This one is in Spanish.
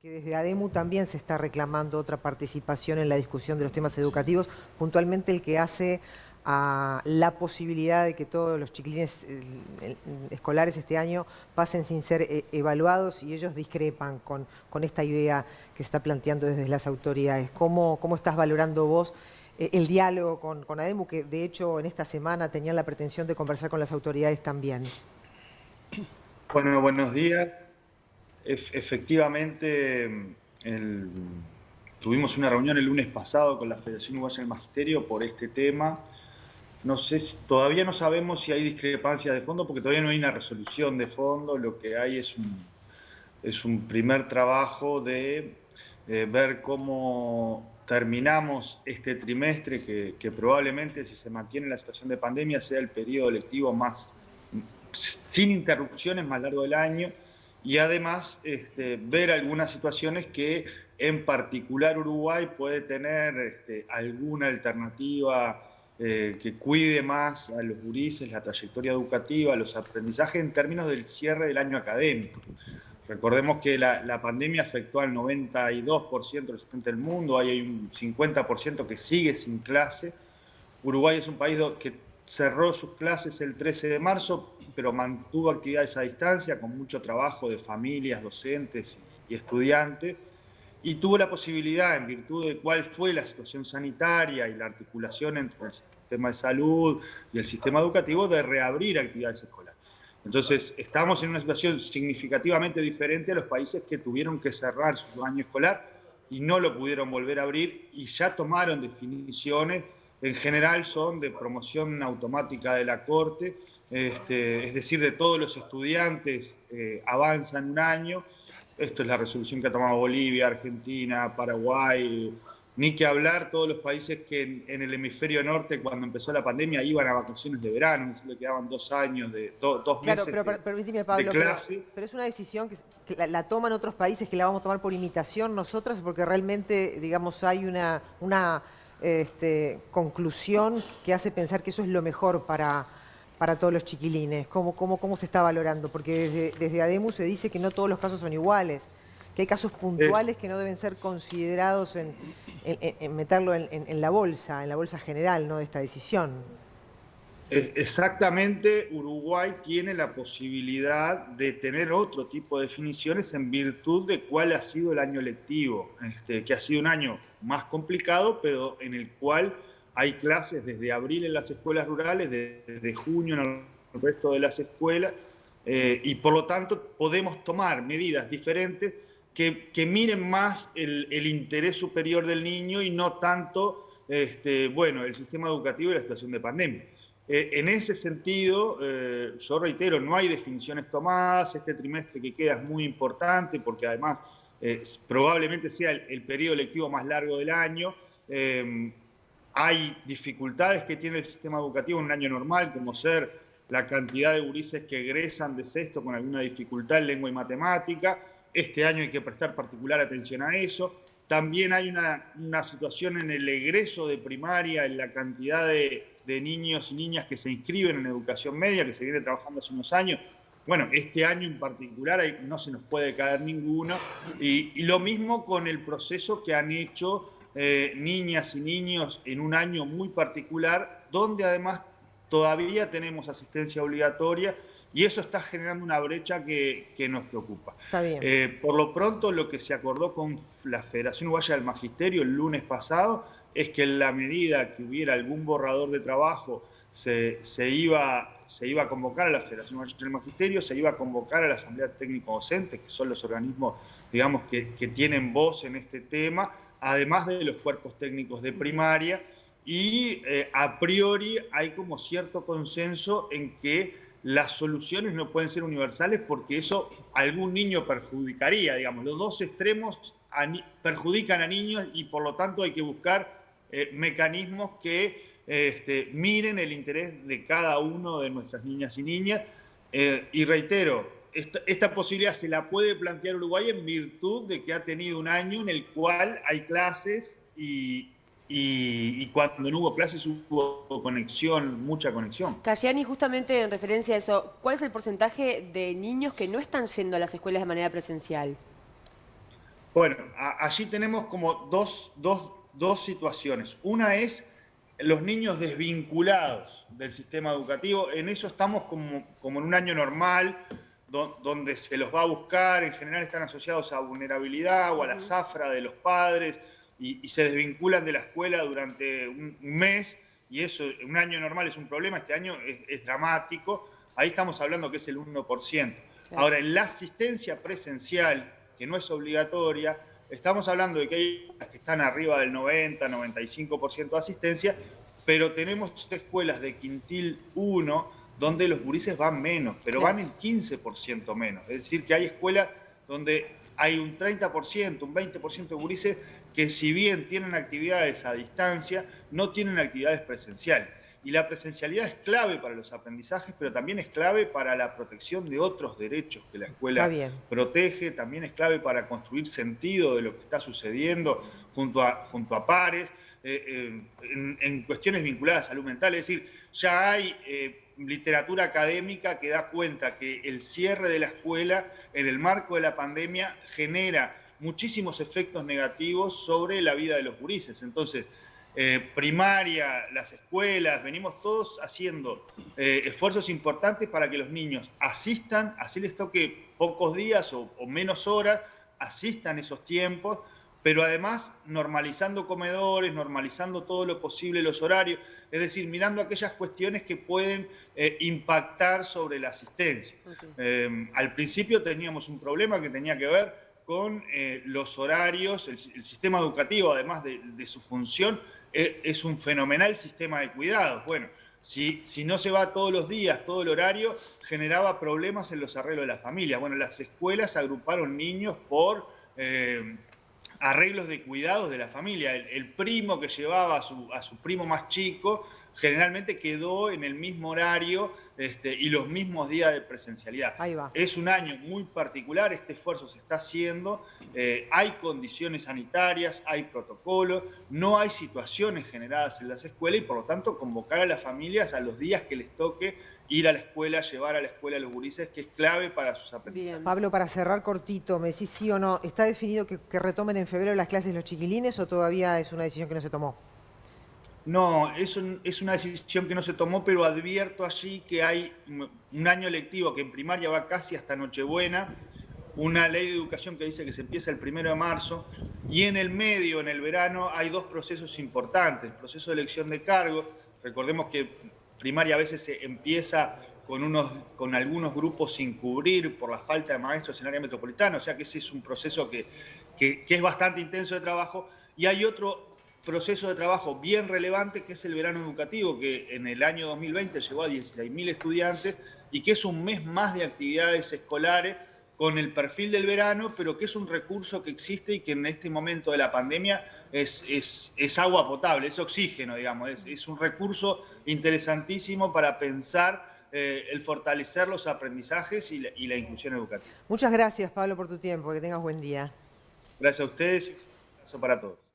Porque desde ADEMU también se está reclamando otra participación en la discusión de los temas educativos, puntualmente el que hace a la posibilidad de que todos los chiquilines escolares este año pasen sin ser evaluados, y ellos discrepan con esta idea que se está planteando desde las autoridades. ¿Cómo estás valorando vos el diálogo con ADEMU, que de hecho en esta semana tenían la pretensión de conversar con las autoridades también? Bueno, buenos días. Efectivamente, tuvimos una reunión el lunes pasado con la Federación Uruguaya del Magisterio por este tema. No sé, todavía no sabemos si hay discrepancias de fondo, porque todavía no hay una resolución de fondo. Lo que hay es un primer trabajo de ver cómo terminamos este trimestre, que probablemente, si se mantiene la situación de pandemia, sea el periodo lectivo más sin interrupciones más largo del año, y además ver algunas situaciones que en particular Uruguay puede tener alguna alternativa que cuide más a los gurises, la trayectoria educativa, los aprendizajes en términos del cierre del año académico. Recordemos que la pandemia afectó al 92% de los estudiantes del mundo, hay un 50% que sigue sin clase. Uruguay es un país que cerró sus clases el 13 de marzo, pero mantuvo actividades a distancia con mucho trabajo de familias, docentes y estudiantes, y tuvo la posibilidad, en virtud de cuál fue la situación sanitaria y la articulación entre el sistema de salud y el sistema educativo, de reabrir actividades escolares. Entonces, estamos en una situación significativamente diferente a los países que tuvieron que cerrar su año escolar y no lo pudieron volver a abrir, y ya tomaron definiciones. En general son de promoción automática de la Corte, es decir, de todos los estudiantes avanzan un año. Esto es la resolución que ha tomado Bolivia, Argentina, Paraguay, ni que hablar todos los países que en el hemisferio norte, cuando empezó la pandemia, iban a vacaciones de verano, le quedaban 2 años, dos Claro, meses pero permíteme, de Pablo, clase. pero es una decisión que la toman otros países, que la vamos a tomar por imitación nosotros, porque realmente, digamos, hay una conclusión que hace pensar que eso es lo mejor para todos los chiquilines. ¿Cómo se está valorando? Porque desde ADEMU se dice que no todos los casos son iguales, que hay casos puntuales que no deben ser considerados en meterlo en la bolsa general, ¿no?, de esta decisión. Exactamente, Uruguay tiene la posibilidad de tener otro tipo de definiciones en virtud de cuál ha sido el año lectivo, que ha sido un año más complicado, pero en el cual hay clases desde abril en las escuelas rurales, desde junio en el resto de las escuelas, y por lo tanto podemos tomar medidas diferentes que miren más el interés superior del niño y no tanto el sistema educativo y la situación de pandemia. En ese sentido, yo reitero, no hay definiciones tomadas. Este trimestre que queda es muy importante porque además probablemente sea el periodo lectivo más largo del año. Hay dificultades que tiene el sistema educativo en un año normal, como ser la cantidad de gurises que egresan de sexto con alguna dificultad en lengua y matemática. Este año hay que prestar particular atención a eso. También hay una situación en el egreso de primaria, en la cantidad de niños y niñas que se inscriben en educación media, que se viene trabajando hace unos años. Bueno, este año en particular no se nos puede caer ninguno. Y lo mismo con el proceso que han hecho niñas y niños en un año muy particular, donde además todavía tenemos asistencia obligatoria, y eso está generando una brecha que nos preocupa. Está bien. Por lo pronto, lo que se acordó con la Federación Uruguaya del Magisterio el lunes pasado es que en la medida que hubiera algún borrador de trabajo, se iba a convocar a la Federación Uruguaya del Magisterio, se iba a convocar a la Asamblea Técnico Docente, que son los organismos, digamos, que tienen voz en este tema, además de los cuerpos técnicos de primaria, y a priori hay como cierto consenso en que las soluciones no pueden ser universales, porque eso a algún niño perjudicaría. Digamos, los dos extremos perjudican a niños, y por lo tanto hay que buscar mecanismos que miren el interés de cada uno de nuestras niñas y niñas. Y reitero, esta posibilidad se la puede plantear Uruguay en virtud de que ha tenido un año en el cual hay clases, y cuando no hubo clases hubo conexión, mucha conexión. Cayani, justamente en referencia a eso, ¿cuál es el porcentaje de niños que no están yendo a las escuelas de manera presencial? Bueno, allí tenemos como dos situaciones. Una es los niños desvinculados del sistema educativo. En eso estamos como en un año normal, donde se los va a buscar. En general están asociados a vulnerabilidad o a la zafra de los padres y se desvinculan de la escuela durante un mes. Y eso, en un año normal es un problema, este año es dramático. Ahí estamos hablando que es el 1%. Claro. Ahora, en la asistencia presencial, que no es obligatoria, estamos hablando de que hay que están arriba del 90, 95% de asistencia, pero tenemos escuelas de quintil 1 donde los gurises van menos, pero claro, van el 15% menos. Es decir, que hay escuelas donde hay un 30%, un 20% de gurises que si bien tienen actividades a distancia, no tienen actividades presenciales. Y la presencialidad es clave para los aprendizajes, pero también es clave para la protección de otros derechos que la escuela protege, también es clave para construir sentido de lo que está sucediendo junto a pares, en cuestiones vinculadas a salud mental. Es decir, ya hay literatura académica que da cuenta que el cierre de la escuela en el marco de la pandemia genera muchísimos efectos negativos sobre la vida de los gurises. Entonces, primaria, las escuelas, venimos todos haciendo esfuerzos importantes para que los niños asistan, así les toque pocos días o menos horas, asistan esos tiempos, pero además normalizando comedores, normalizando todo lo posible los horarios, es decir, mirando aquellas cuestiones que pueden impactar sobre la asistencia. Okay. Al principio teníamos un problema que tenía que ver con los horarios, el sistema educativo, además de su función, es un fenomenal sistema de cuidados. Bueno, si no se va todos los días, todo el horario, generaba problemas en los arreglos de la familia. Bueno, las escuelas agruparon niños por arreglos de cuidados de la familia. El primo que llevaba a su primo más chico generalmente quedó en el mismo horario y los mismos días de presencialidad. Ahí va. Es un año muy particular, este esfuerzo se está haciendo, hay condiciones sanitarias, hay protocolos, no hay situaciones generadas en las escuelas y por lo tanto convocar a las familias a los días que les toque ir a la escuela, llevar a la escuela a los gurises, que es clave para sus aprendizajes. Bien. Pablo, para cerrar cortito, ¿me decís sí o no? ¿Está definido que retomen en febrero las clases los chiquilines o todavía es una decisión que no se tomó? No, es una decisión que no se tomó, pero advierto allí que hay un año lectivo que en primaria va casi hasta Nochebuena, una ley de educación que dice que se empieza el 1 de marzo, y en el medio, en el verano, hay dos procesos importantes. El proceso de elección de cargos, recordemos que primaria a veces se empieza con algunos grupos sin cubrir por la falta de maestros en el área metropolitana, o sea que ese es un proceso que es bastante intenso de trabajo, y hay otro proceso de trabajo bien relevante que es el verano educativo, que en el año 2020 llegó a 16.000 estudiantes y que es un mes más de actividades escolares con el perfil del verano, pero que es un recurso que existe y que en este momento de la pandemia es agua potable, es oxígeno, digamos, es un recurso interesantísimo para pensar el fortalecer los aprendizajes y la inclusión educativa. Muchas gracias, Pablo, por tu tiempo, que tengas buen día. Gracias a ustedes y un abrazo para todos.